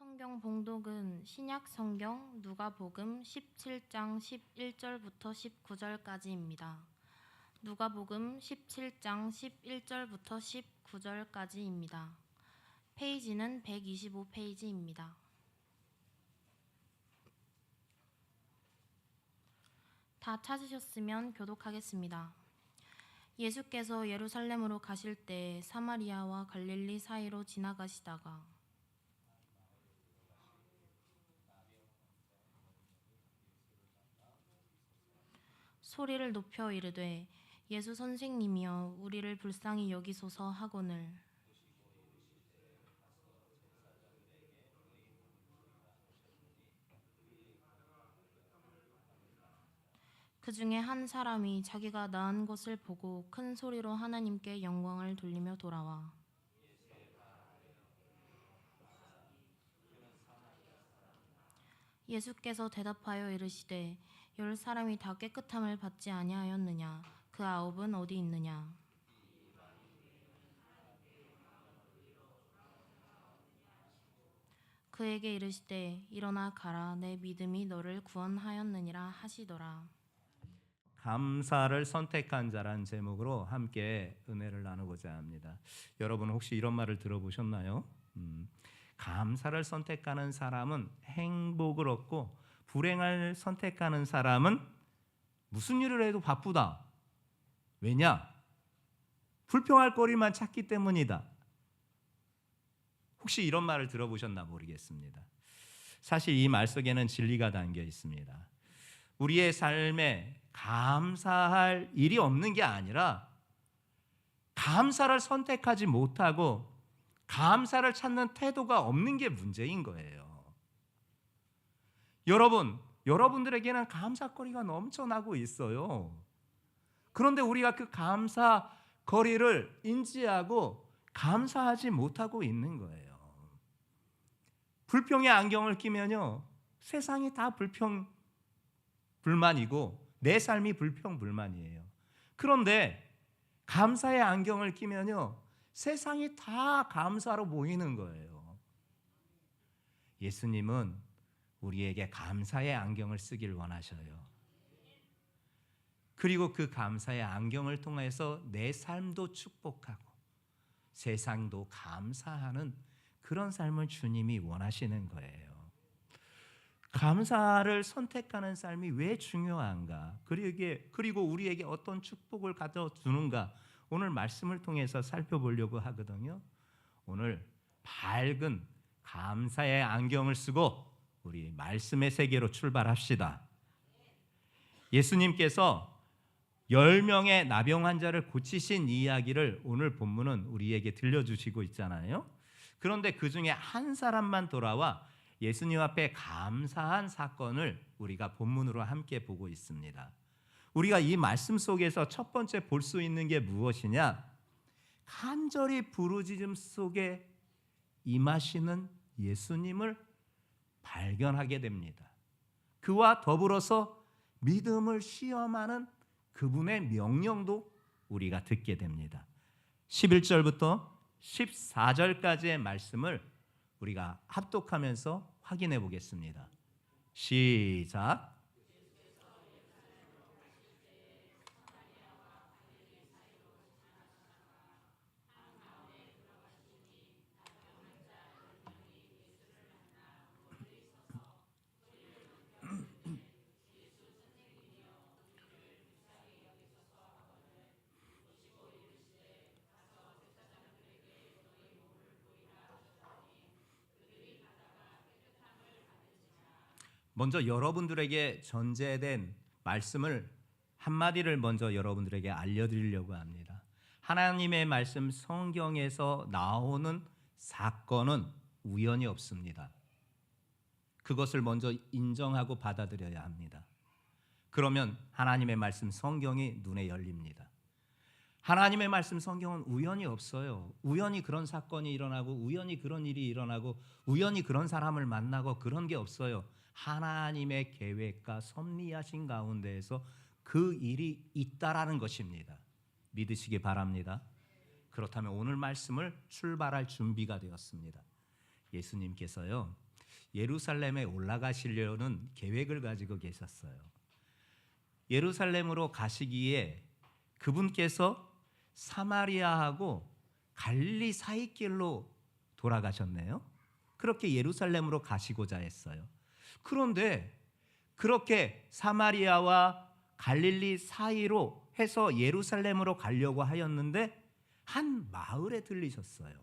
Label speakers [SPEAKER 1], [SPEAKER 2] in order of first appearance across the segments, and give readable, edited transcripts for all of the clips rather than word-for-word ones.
[SPEAKER 1] 성경 봉독은 신약 성경 누가복음 17장 11절부터 19절까지입니다. 누가복음 17장 11절부터 19절까지입니다. 페이지는 125페이지입니다. 다 찾으셨으면 교독하겠습니다. 예수께서 예루살렘으로 가실 때 사마리아와 갈릴리 사이로 지나가시다가 소리를 높여 이르되 예수 선생님이여 우리를 불쌍히 여기소서 하거늘 그 중에 한 사람이 자기가 나은 것을 보고 큰 소리로 하나님께 영광을 돌리며 돌아와 예수께서 대답하여 이르시되 10사람이 다 깨끗함을 받지 아니하였느냐? 그 9은 어디 있느냐? 그에게 이르시되 일어나 가라 내 믿음이 너를 구원하였느니라 하시더라.
[SPEAKER 2] 감사를 선택한 자란 제목으로 함께 은혜를 나누고자 합니다. 여러분 혹시 이런 말을 들어보셨나요? 감사를 선택하는 사람은 행복을 얻고 불행을 선택하는 사람은 무슨 일을 해도 바쁘다. 왜냐? 불평할 거리만 찾기 때문이다. 혹시 이런 말을 들어보셨나 모르겠습니다. 사실 이 말 속에는 진리가 담겨 있습니다. 우리의 삶에 감사할 일이 없는 게 아니라 감사를 선택하지 못하고 감사를 찾는 태도가 없는 게 문제인 거예요. 여러분들에게는 감사거리가 넘쳐나고 있어요. 그런데 우리가 그 감사거리를 인지하고 감사하지 못하고 있는 거예요. 불평의 안경을 끼면요, 세상이 다 불만이고 내 삶이 불평불만이에요. 그런데 감사의 안경을 끼면요, 세상이 다 감사로 보이는 거예요. 예수님은 우리에게 감사의 안경을 쓰길 원하셔요. 그리고 그 감사의 안경을 통해서 내 삶도 축복하고 세상도 감사하는 그런 삶을 주님이 원하시는 거예요. 감사를 선택하는 삶이 왜 중요한가? 그리고 우리에게 어떤 축복을 가져주는가? 오늘 말씀을 통해서 살펴보려고 하거든요. 오늘 밝은 감사의 안경을 쓰고 우리 말씀의 세계로 출발합시다. 예수님께서 10명의 나병 환자를 고치신 이야기를 오늘 본문은 우리에게 들려주시고 있잖아요. 그런데 그 중에 한 사람만 돌아와 예수님 앞에 감사한 사건을 우리가 본문으로 함께 보고 있습니다. 우리가 이 말씀 속에서 첫 번째 볼 수 있는 게 무엇이냐? 간절히 부르짖음 속에 임하시는 예수님을 발견하게 됩니다. 그와 더불어서 믿음을 시험하는 그분의 명령도 우리가 듣게 됩니다. 11절부터 14절까지의 말씀을 우리가 합독하면서 확인해 보겠습니다. 시작. 먼저 여러분들에게 전제된 말씀을 한마디를 먼저 여러분들에게 알려드리려고 합니다. 하나님의 말씀 성경에서 나오는 사건은 우연이 없습니다. 그것을 먼저 인정하고 받아들여야 합니다. 그러면 하나님의 말씀 성경이 눈에 열립니다. 하나님의 말씀 성경은 우연이 없어요. 우연히 그런 사건이 일어나고 우연히 그런 일이 일어나고 우연히 그런 사람을 만나고 그런 게 없어요. 하나님의 계획과 섭리하신 가운데에서 그 일이 있다라는 것입니다. 믿으시기 바랍니다. 그렇다면 오늘 말씀을 출발할 준비가 되었습니다. 예수님께서요, 예루살렘에 올라가시려는 계획을 가지고 계셨어요. 예루살렘으로 가시기에 그분께서 사마리아하고 갈릴리 사이길로 돌아가셨네요. 그렇게 예루살렘으로 가시고자 했어요. 그런데 그렇게 사마리아와 갈릴리 사이로 해서 예루살렘으로 가려고 하였는데 한 마을에 들리셨어요.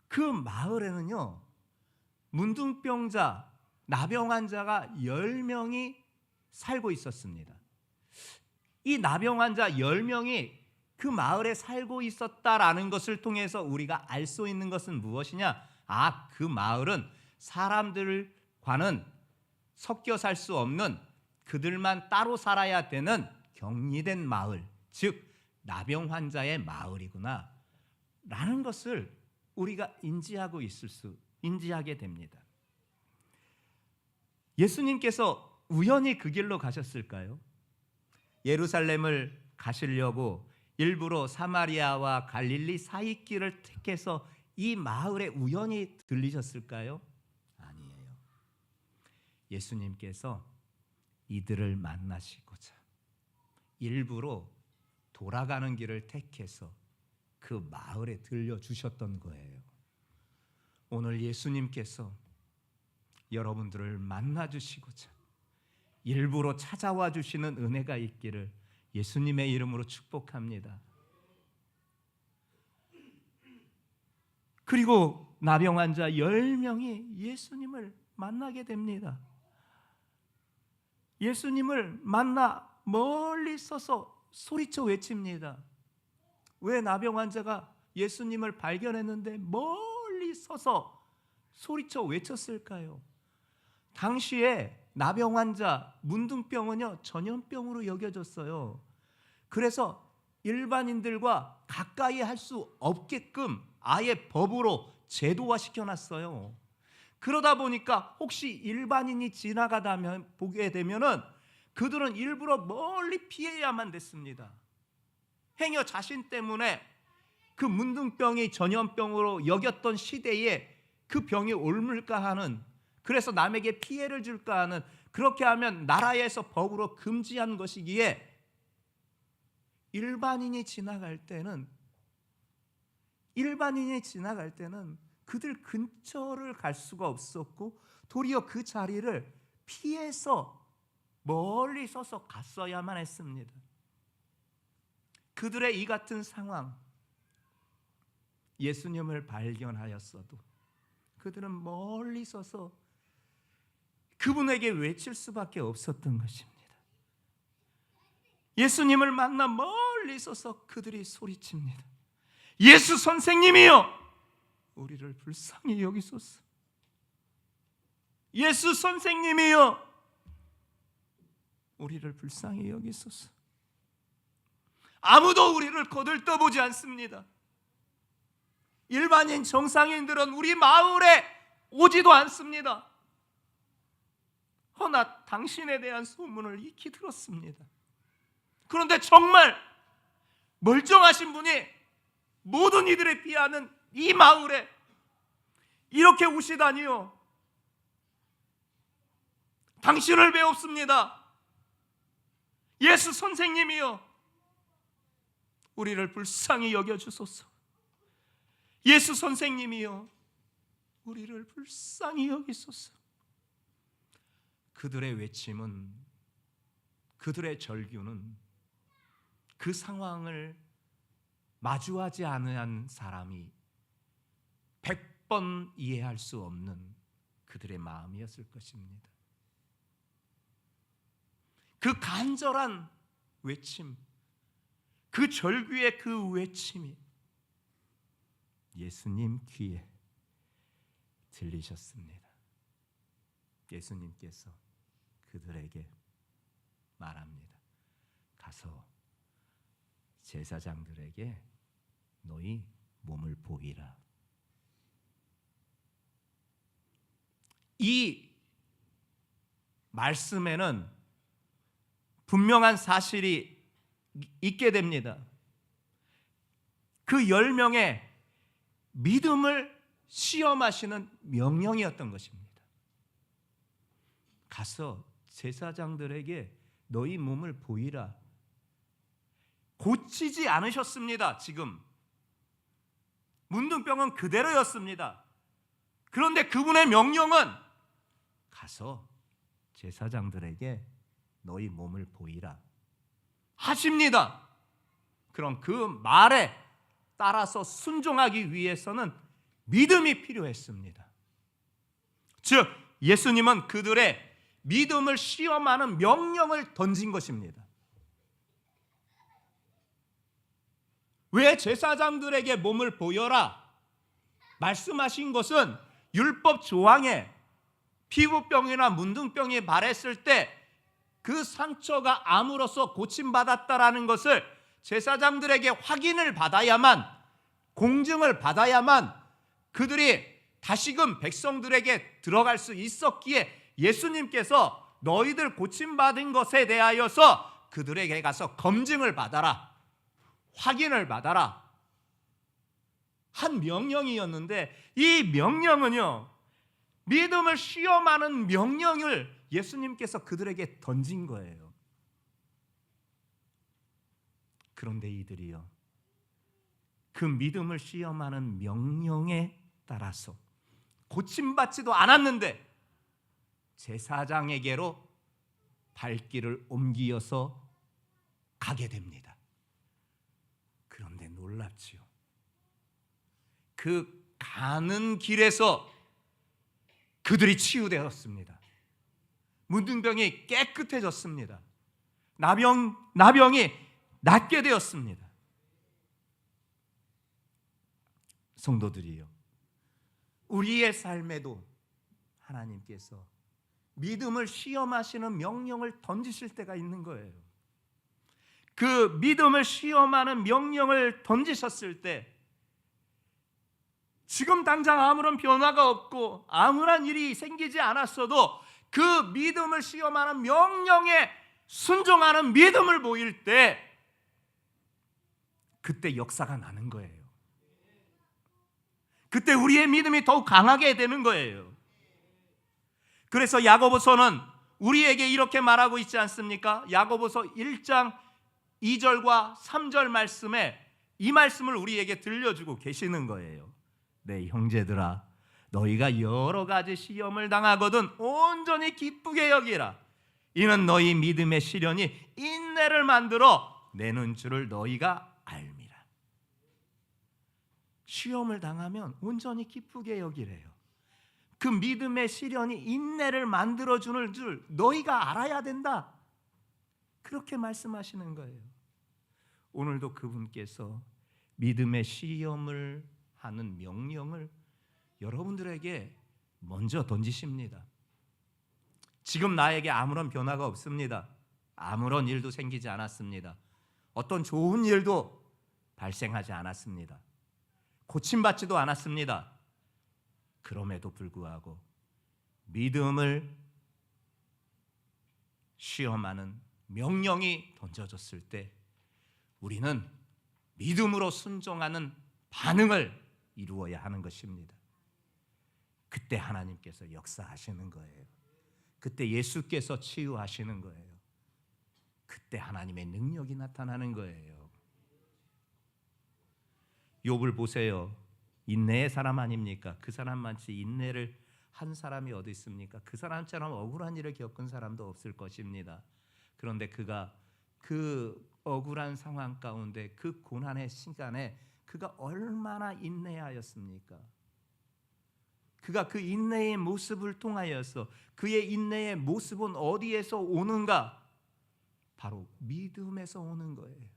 [SPEAKER 2] 그 마을에는요, 문둥병자, 나병 환자가 10명이 살고 있었습니다. 이 나병 환자 10명이 그 마을에 살고 있었다라는 것을 통해서 우리가 알 수 있는 것은 무엇이냐? 그 마을은 사람들과는 섞여 살 수 없는, 그들만 따로 살아야 되는 격리된 마을, 즉 나병 환자의 마을이구나 라는 것을 우리가 인지하게 됩니다. 예수님께서 우연히 그 길로 가셨을까요? 예루살렘을 가시려고 일부러 사마리아와 갈릴리 사이 길을 택해서 이 마을에 우연히 들리셨을까요? 아니에요. 예수님께서 이들을 만나시고자 일부러 돌아가는 길을 택해서 그 마을에 들려주셨던 거예요. 오늘 예수님께서 여러분들을 만나주시고자 일부러 찾아와 주시는 은혜가 있기를 예수님의 이름으로 축복합니다. 그리고 나병 환자 10명이 예수님을 만나게 됩니다. 예수님을 만나 멀리 서서 소리쳐 외칩니다. 왜 나병 환자가 예수님을 발견했는데 멀리 서서 소리쳐 외쳤을까요? 당시에 나병 환자, 문둥병은요 전염병으로 여겨졌어요. 그래서 일반인들과 가까이 할 수 없게끔 아예 법으로 제도화 시켜놨어요. 그러다 보니까 혹시 일반인이 지나가다면 보게 되면은 그들은 일부러 멀리 피해야만 됐습니다. 행여 자신 때문에 그 문둥병이 전염병으로 여겼던 시대에 그 병이 옮을까 하는, 그래서 남에게 피해를 줄까 하는, 그렇게 하면 나라에서 법으로 금지한 것이기에 일반인이 지나갈 때는 그들 근처를 갈 수가 없었고 도리어 그 자리를 피해서 멀리 서서 갔어야만 했습니다. 그들의 이 같은 상황, 예수님을 발견하였어도 그들은 멀리 서서 그분에게 외칠 수밖에 없었던 것입니다. 예수님을 만나 멀리 서서 그들이 소리칩니다. 예수 선생님이여, 우리를 불쌍히 여기소서. 예수 선생님이여, 우리를 불쌍히 여기소서. 아무도 우리를 거들떠보지 않습니다. 일반인 정상인들은 우리 마을에 오지도 않습니다. 허나 당신에 대한 소문을 익히 들었습니다. 그런데 정말 멀쩡하신 분이 모든 이들에 비하는 이 마을에 이렇게 오시다니요. 당신을 배웁습니다. 예수 선생님이요, 우리를 불쌍히 여겨주소서. 예수 선생님이요, 우리를 불쌍히 여기소서. 그들의 외침은, 그들의 절규는 그 상황을 마주하지 않은 사람이 100번 이해할 수 없는 그들의 마음이었을 것입니다. 그 간절한 외침, 그 절규의 그 외침이 예수님 귀에 들리셨습니다. 예수님께서 그들에게 말합니다. 가서 제사장들에게 너희 몸을 보이라. 이 말씀에는 분명한 사실이 있게 됩니다. 그 10명의 믿음을 시험하시는 명령이었던 것입니다. 가서 제사장들에게 너희 몸을 보이라. 고치지 않으셨습니다. 지금 문둥병은 그대로였습니다. 그런데 그분의 명령은 가서 제사장들에게 너희 몸을 보이라 하십니다. 그럼 그 말에 따라서 순종하기 위해서는 믿음이 필요했습니다. 즉 예수님은 그들의 믿음을 시험하는 명령을 던진 것입니다. 왜 제사장들에게 몸을 보여라 말씀하신 것은 율법 조항에 피부병이나 문둥병이 발했을 때 그 상처가 암으로써 고침받았다라는 것을 제사장들에게 확인을 받아야만, 공증을 받아야만 그들이 다시금 백성들에게 들어갈 수 있었기에 예수님께서 너희들 고침받은 것에 대하여서 그들에게 가서 검증을 받아라, 확인을 받아라 한 명령이었는데, 이 명령은요, 믿음을 시험하는 명령을 예수님께서 그들에게 던진 거예요. 그런데 이들이요, 그 믿음을 시험하는 명령에 따라서 고침받지도 않았는데 제사장에게로 발길을 옮기어서 가게 됩니다. 그런데 놀랍지요. 그 가는 길에서 그들이 치유되었습니다. 문둥병이 깨끗해졌습니다. 나병이 낫게 되었습니다. 성도들이요, 우리의 삶에도 하나님께서 믿음을 시험하시는 명령을 던지실 때가 있는 거예요. 그 믿음을 시험하는 명령을 던지셨을 때 지금 당장 아무런 변화가 없고 아무런 일이 생기지 않았어도 그 믿음을 시험하는 명령에 순종하는 믿음을 보일 때 그때 역사가 나는 거예요. 그때 우리의 믿음이 더욱 강하게 되는 거예요. 그래서 야고보서는 우리에게 이렇게 말하고 있지 않습니까? 야고보서 1장 2절과 3절 말씀에 이 말씀을 우리에게 들려주고 계시는 거예요. 내 형제들아, 너희가 여러 가지 시험을 당하거든 온전히 기쁘게 여기라. 이는 너희 믿음의 시련이 인내를 만들어 내는 줄을 너희가 알미라. 시험을 당하면 온전히 기쁘게 여기래요. 그 믿음의 시련이 인내를 만들어주는 줄 너희가 알아야 된다. 그렇게 말씀하시는 거예요. 오늘도 그분께서 믿음의 시험을 하는 명령을 여러분들에게 먼저 던지십니다. 지금 나에게 아무런 변화가 없습니다. 아무런 일도 생기지 않았습니다. 어떤 좋은 일도 발생하지 않았습니다. 고침받지도 않았습니다. 그럼에도 불구하고 믿음을 시험하는 명령이 던져졌을 때 우리는 믿음으로 순종하는 반응을 이루어야 하는 것입니다. 그때 하나님께서 역사하시는 거예요. 그때 예수께서 치유하시는 거예요. 그때 하나님의 능력이 나타나는 거예요. 욥을 보세요. 인내의 사람 아닙니까? 그 사람만치 인내를 한 사람이 어디 있습니까? 그 사람처럼 억울한 일을 겪은 사람도 없을 것입니다. 그런데 그가 그 억울한 상황 가운데 그 고난의 시간에 그가 얼마나 인내하였습니까? 그가 그 인내의 모습을 통하여서 그의 인내의 모습은 어디에서 오는가? 바로 믿음에서 오는 거예요.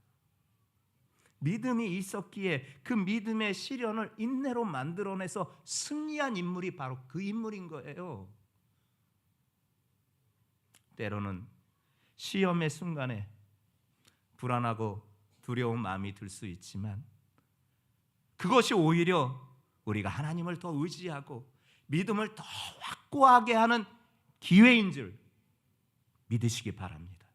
[SPEAKER 2] 믿음이 있었기에 그 믿음의 시련을 인내로 만들어내서 승리한 인물이 바로 그 인물인 거예요. 때로는 시험의 순간에 불안하고 두려운 마음이 들 수 있지만 그것이 오히려 우리가 하나님을 더 의지하고 믿음을 더 확고하게 하는 기회인 줄 믿으시기 바랍니다.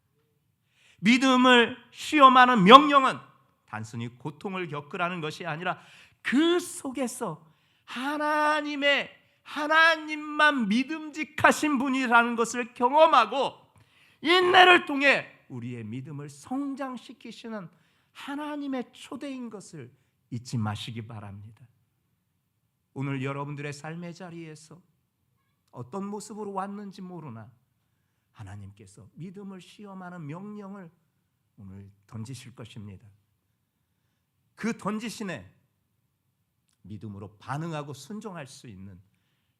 [SPEAKER 2] 믿음을 시험하는 명령은 단순히 고통을 겪으라는 것이 아니라 그 속에서 하나님만 믿음직하신 분이라는 것을 경험하고 인내를 통해 우리의 믿음을 성장시키시는 하나님의 초대인 것을 잊지 마시기 바랍니다. 오늘 여러분들의 삶의 자리에서 어떤 모습으로 왔는지 모르나 하나님께서 믿음을 시험하는 명령을 오늘 던지실 것입니다. 그 던지신에 믿음으로 반응하고 순종할 수 있는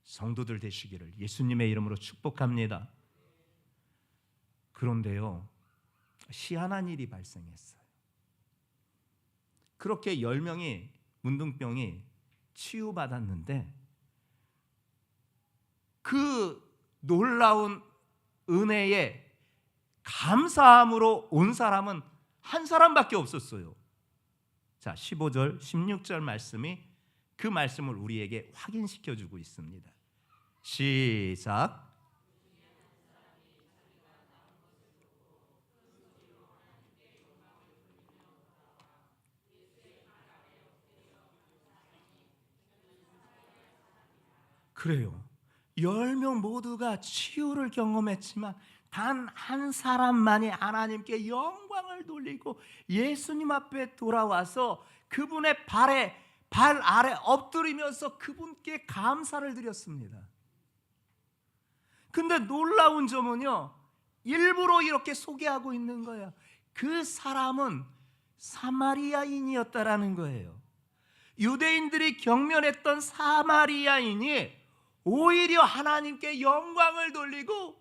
[SPEAKER 2] 성도들 되시기를 예수님의 이름으로 축복합니다. 그런데요, 희한한 일이 발생했어요. 그렇게 10명이 문둥병이 치유받았는데 그 놀라운 은혜에 감사함으로 온 사람은 한 사람밖에 없었어요. 자, 15절, 16절 말씀이 그 말씀을 우리에게 확인시켜 주고 있습니다. 시작. 그래요. 10명 모두가 치유를 경험했지만 단 한 사람만이 하나님께 영광을 돌리고 예수님 앞에 돌아와서 그분의 발 아래 엎드리면서 그분께 감사를 드렸습니다. 근데 놀라운 점은요, 일부러 이렇게 소개하고 있는 거예요. 그 사람은 사마리아인이었다라는 거예요. 유대인들이 경멸했던 사마리아인이 오히려 하나님께 영광을 돌리고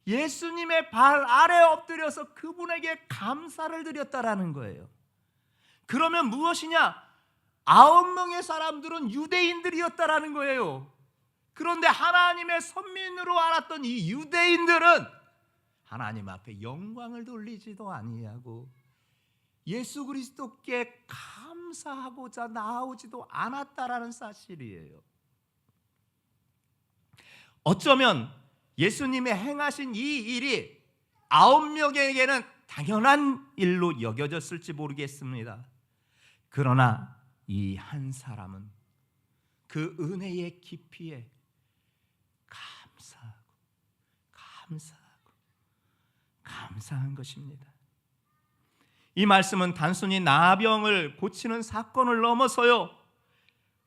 [SPEAKER 2] 예수님의 발 아래 엎드려서 그분에게 감사를 드렸다라는 거예요. 그러면 무엇이냐? 9명의 사람들은 유대인들이었다라는 거예요. 그런데 하나님의 선민으로 알았던 이 유대인들은 하나님 앞에 영광을 돌리지도 아니하고 예수 그리스도께 감사하고자 나오지도 않았다라는 사실이에요. 어쩌면 예수님의 행하신 이 일이 9명에게는 당연한 일로 여겨졌을지 모르겠습니다. 그러나 이 한 사람은 그 은혜의 깊이에 감사한 것입니다. 이 말씀은 단순히 나병을 고치는 사건을 넘어서요,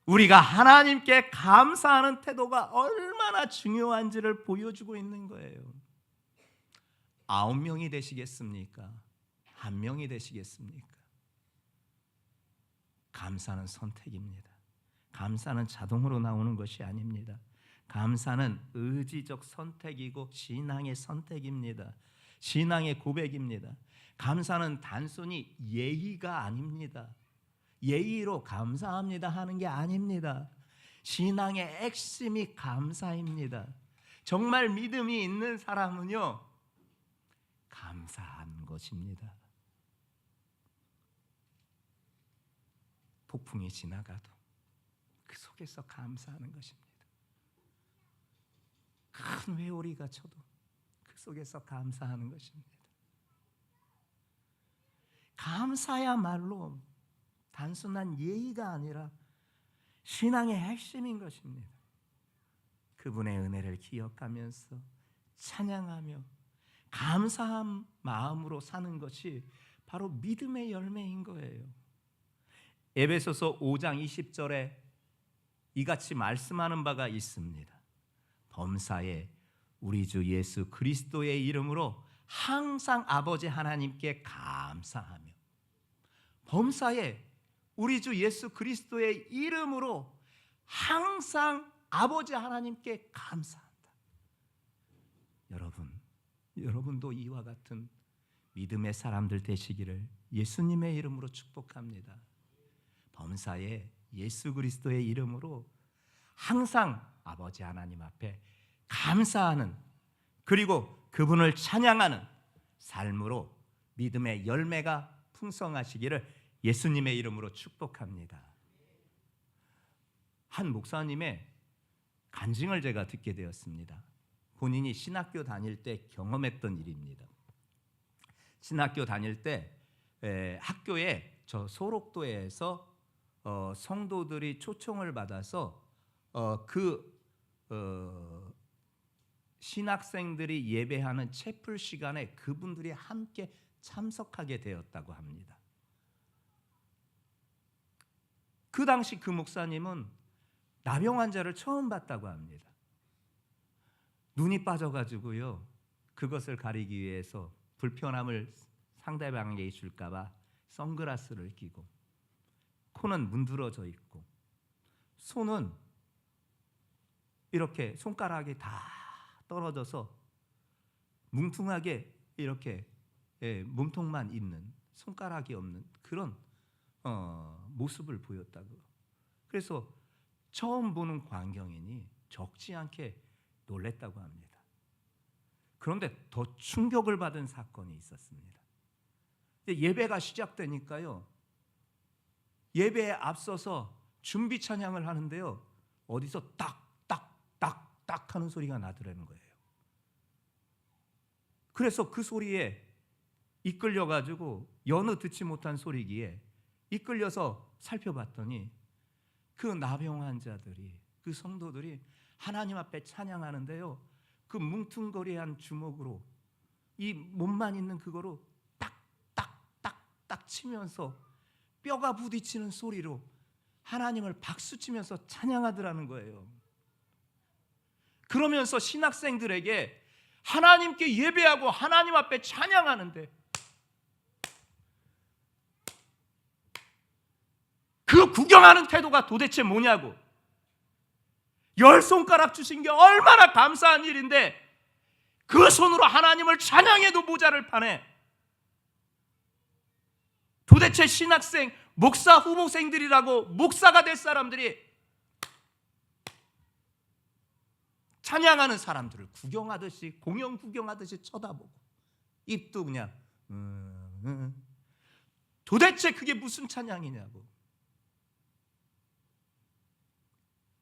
[SPEAKER 2] 우리가 하나님께 감사하는 태도가 얼마나 중요한지를 보여주고 있는 거예요. 9명이 되시겠습니까? 1명이 되시겠습니까? 감사는 선택입니다. 감사는 자동으로 나오는 것이 아닙니다. 감사는 의지적 선택이고 신앙의 선택입니다. 신앙의 고백입니다. 감사는 단순히 예의가 아닙니다. 예의로 감사합니다 하는 게 아닙니다. 신앙의 핵심이 감사입니다. 정말 믿음이 있는 사람은요, 감사한 것입니다. 폭풍이 지나가도 그 속에서 감사하는 것입니다. 큰 회오리가 쳐도 그 속에서 감사하는 것입니다. 감사야말로 단순한 예의가 아니라 신앙의 핵심인 것입니다. 그분의 은혜를 기억하면서 찬양하며 감사한 마음으로 사는 것이 바로 믿음의 열매인 거예요. 에베소서 5장 20절에 이같이 말씀하는 바가 있습니다. 범사에 우리 주 예수 그리스도의 이름으로 항상 아버지 하나님께 감사하며, 범사에 우리 주 예수 그리스도의 이름으로 항상 아버지 하나님께 감사한다. 여러분도 이와 같은 믿음의 사람들 되시기를 예수님의 이름으로 축복합니다. 범사에 예수 그리스도의 이름으로 항상 아버지 하나님 앞에 감사하는, 그리고 그분을 찬양하는 삶으로 믿음의 열매가 풍성하시기를 예수님의 이름으로 축복합니다. 한 목사님의 간증을 제가 듣게 되었습니다. 본인이 신학교 다닐 때 경험했던 일입니다. 신학교 다닐 때 학교에 저 소록도에서 성도들이 초청을 받아서 신학생들이 예배하는 채플 시간에 그분들이 함께 참석하게 되었다고 합니다. 그 당시 그 목사님은 나병 환자를 처음 봤다고 합니다. 눈이 빠져가지고요, 그것을 가리기 위해서 불편함을 상대방에게 줄까 봐 선글라스를 끼고, 코는 문드러져 있고, 손은 이렇게 손가락이 다 떨어져서 뭉퉁하게 이렇게 몸통만 있는, 손가락이 없는 그런 모습을 보였다고. 그래서 처음 보는 광경이니 적지 않게 놀랬다고 합니다. 그런데 더 충격을 받은 사건이 있었습니다. 예배가 시작되니까요, 예배에 앞서서 준비 찬양을 하는데요, 어디서 딱딱딱딱 하는 소리가 나더라는 거예요. 그래서 그 소리에 이끌려가지고, 여느 듣지 못한 소리기에 이끌려서 살펴봤더니 그 나병 환자들이, 그 성도들이 하나님 앞에 찬양하는데요, 그 뭉퉁거리한 주먹으로, 이 몸만 있는 그거로 딱딱딱딱 치면서 뼈가 부딪히는 소리로 하나님을 박수치면서 찬양하더라는 거예요. 그러면서 신학생들에게 하나님께 예배하고 하나님 앞에 찬양하는데, 그 구경하는 태도가 도대체 뭐냐고. 10손가락 주신 게 얼마나 감사한 일인데 그 손으로 하나님을 찬양해도 모자를 파네. 도대체 신학생, 목사 후보생들이라고, 목사가 될 사람들이 찬양하는 사람들을 구경하듯이, 공연 구경하듯이 쳐다보고, 입도 그냥 도대체 그게 무슨 찬양이냐고.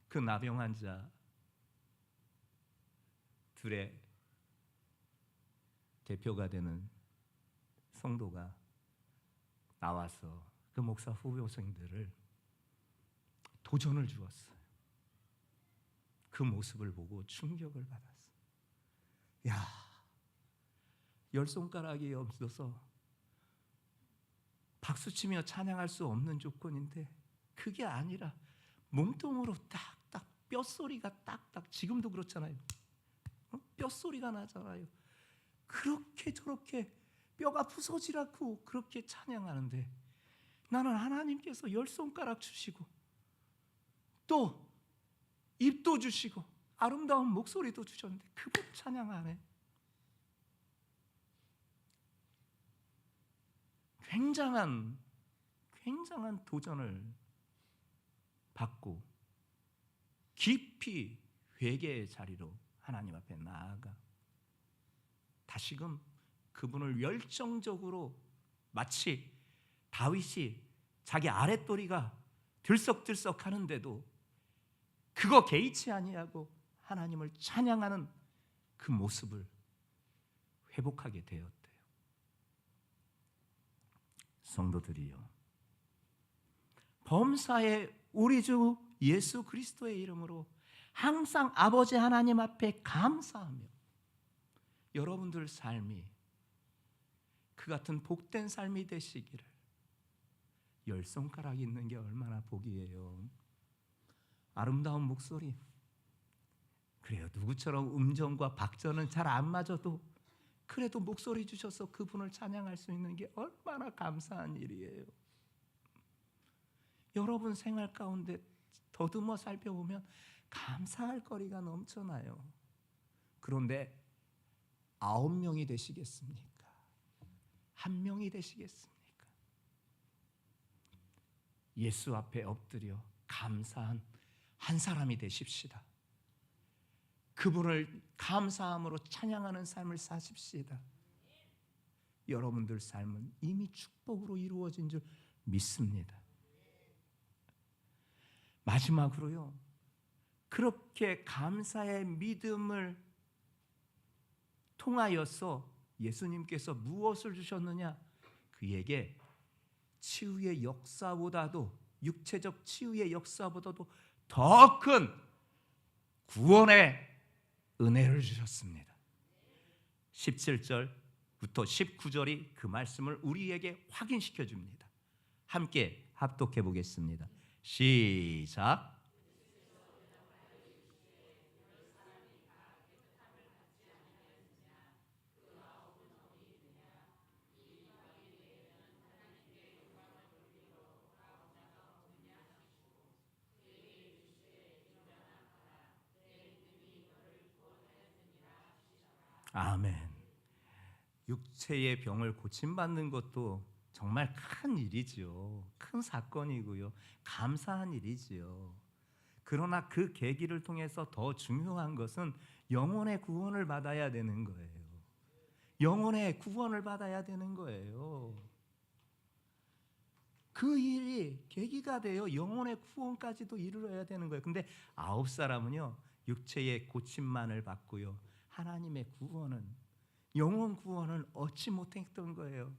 [SPEAKER 2] 그 나병 환자 둘의 대표가 되는 성도가 나와서 그 목사 후보생들을 도전을 주었어요. 그 모습을 보고 충격을 받았어요. 야, 10손가락이 없어서 박수치며 찬양할 수 없는 조건인데, 그게 아니라 몸통으로 딱딱, 뼛소리가 딱딱, 지금도 그렇잖아요. 뼛소리가 나잖아요. 그렇게 저렇게 뼈가 부서지라고 그렇게 찬양하는데, 나는 하나님께서 10손가락 주시고 또 입도 주시고 아름다운 목소리도 주셨는데 그분 찬양 안 해. 굉장한 도전을 받고 깊이 회개의 자리로 하나님 앞에 나아가 다시금 그분을 열정적으로, 마치 다윗이 자기 아랫도리가 들썩들썩 하는데도 그거 개의치 아니하고 하나님을 찬양하는 그 모습을 회복하게 되었대요. 성도들이요, 범사의 우리 주 예수 그리스도의 이름으로 항상 아버지 하나님 앞에 감사하며, 여러분들 삶이 그 같은 복된 삶이 되시기를. 10손가락이 있는 게 얼마나 복이에요. 아름다운 목소리, 그래요, 누구처럼 음정과 박자는 잘 안 맞아도 그래도 목소리 주셔서 그분을 찬양할 수 있는 게 얼마나 감사한 일이에요. 여러분 생활 가운데 더듬어 살펴보면 감사할 거리가 넘쳐나요. 그런데 9명이 되시겠습니까? 1명이 되시겠습니까? 예수 앞에 엎드려 감사한 한 사람이 되십시다. 그분을 감사함으로 찬양하는 삶을 사십시다. 여러분들 삶은 이미 축복으로 이루어진 줄 믿습니다. 마지막으로요, 그렇게 감사의 믿음을 통하여서 예수님께서 무엇을 주셨느냐? 그에게 치유의 역사보다도, 육체적 치유의 역사보다도 더 큰 구원의 은혜를 주셨습니다. 17절부터 19절이 그 말씀을 우리에게 확인시켜 줍니다. 함께 합독해 보겠습니다. 시작. 아멘. 육체의 병을 고침받는 것도 정말 큰 일이지요. 큰 사건이고요. 감사한 일이지요. 그러나 그 계기를 통해서 더 중요한 것은 영혼의 구원을 받아야 되는 거예요. 영혼의 구원을 받아야 되는 거예요. 그 일이 계기가 되어 영혼의 구원까지도 이루어야 되는 거예요. 근데 9사람은요 육체의 고침만을 받고요 하나님의 구원은, 영혼 구원은 얻지 못했던 거예요.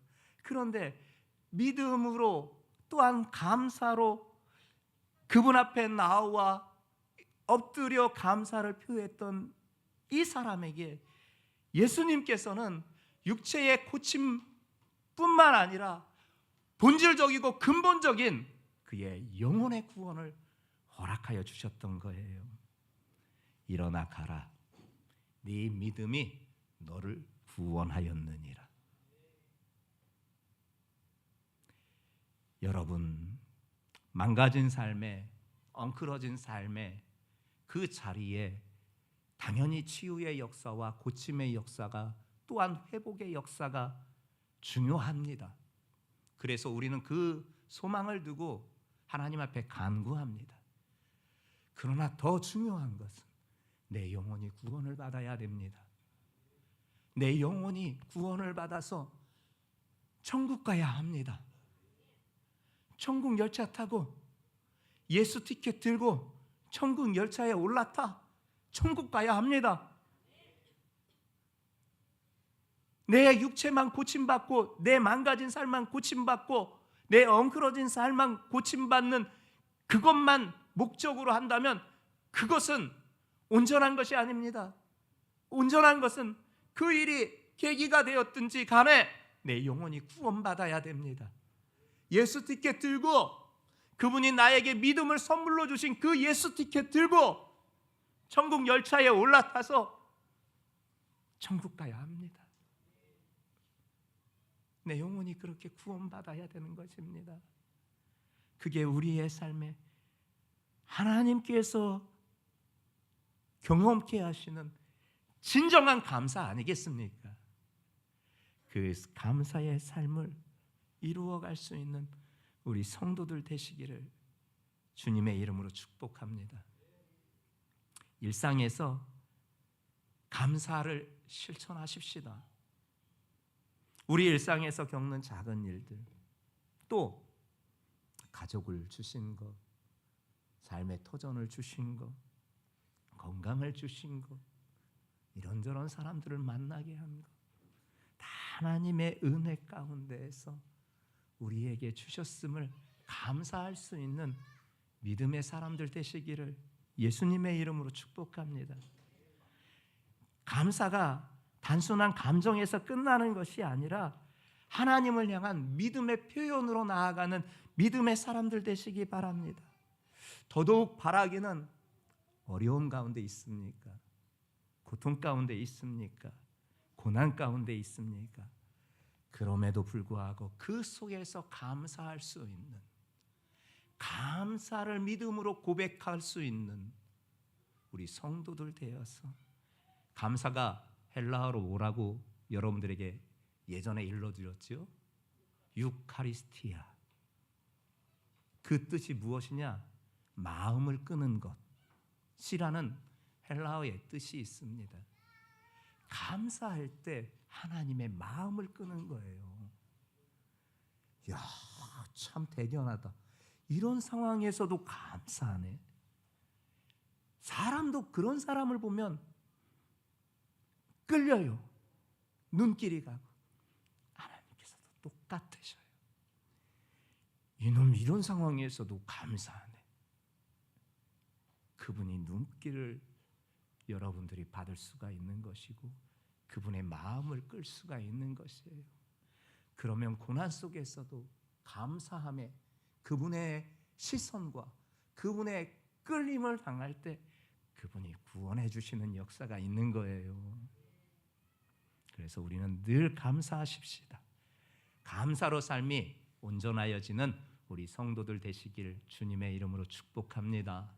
[SPEAKER 2] 그런데 믿음으로 또한 감사로 그분 앞에 나와 엎드려 감사를 표했던 이 사람에게 예수님께서는 육체의 고침뿐만 아니라 본질적이고 근본적인 그의 영혼의 구원을 허락하여 주셨던 거예요. 일어나 가라. 네 믿음이 너를 구원하였느니라. 여러분, 망가진 삶에, 엉클어진 삶에 그 자리에 당연히 치유의 역사와 고침의 역사가, 또한 회복의 역사가 중요합니다. 그래서 우리는 그 소망을 두고 하나님 앞에 간구합니다. 그러나 더 중요한 것은 내 영혼이 구원을 받아야 됩니다. 내 영혼이 구원을 받아서 천국 가야 합니다. 천국 열차 타고 예수 티켓 들고 천국 열차에 올라타 천국 가야 합니다. 내 육체만 고침받고 내 망가진 삶만 고침받고 내 엉클어진 삶만 고침받는 그것만 목적으로 한다면 그것은 온전한 것이 아닙니다. 온전한 것은 그 일이 계기가 되었든지 간에 내 영혼이 구원받아야 됩니다. 예수 티켓 들고 그분이 나에게 믿음을 선물로 주신 그 예수 티켓 들고 천국 열차에 올라타서 천국 가야 합니다. 내 영혼이 그렇게 구원받아야 되는 것입니다. 그게 우리의 삶에 하나님께서 경험케 하시는 진정한 감사 아니겠습니까? 그 감사의 삶을 이루어갈 수 있는 우리 성도들 되시기를 주님의 이름으로 축복합니다. 일상에서 감사를 실천하십시다. 우리 일상에서 겪는 작은 일들, 또 가족을 주신 것, 삶의 터전을 주신 것, 건강을 주신 것, 이런저런 사람들을 만나게 한 것, 다 하나님의 은혜 가운데에서 우리에게 주셨음을 감사할 수 있는 믿음의 사람들 되시기를 예수님의 이름으로 축복합니다. 감사가 단순한 감정에서 끝나는 것이 아니라 하나님을 향한 믿음의 표현으로 나아가는 믿음의 사람들 되시기 바랍니다. 더더욱 바라기는 어려움 가운데 있습니까? 고통 가운데 있습니까? 고난 가운데 있습니까? 그럼에도 불구하고 그 속에서 감사할 수 있는, 감사를 믿음으로 고백할 수 있는 우리 성도들 되어서, 감사가 헬라어로 뭐라고 여러분들에게 예전에 일러드렸죠? 유카리스티아. 그 뜻이 무엇이냐? 마음을 끄는 것이라는 헬라어의 뜻이 있습니다. 감사할 때 하나님의 마음을 끄는 거예요. 이야, 참 대견하다. 이런 상황에서도 감사하네. 사람도 그런 사람을 보면 끌려요. 눈길이 가고. 하나님께서도 똑같으셔요. 이놈 이런 상황에서도 감사하네. 그분이 눈길을 여러분들이 받을 수가 있는 것이고 그분의 마음을 끌 수가 있는 것이에요. 그러면 고난 속에서도 감사함에 그분의 시선과 그분의 끌림을 당할 때 그분이 구원해 주시는 역사가 있는 거예요. 그래서 우리는 늘 감사하십시다. 감사로 삶이 온전하여지는 우리 성도들 되시길 주님의 이름으로 축복합니다.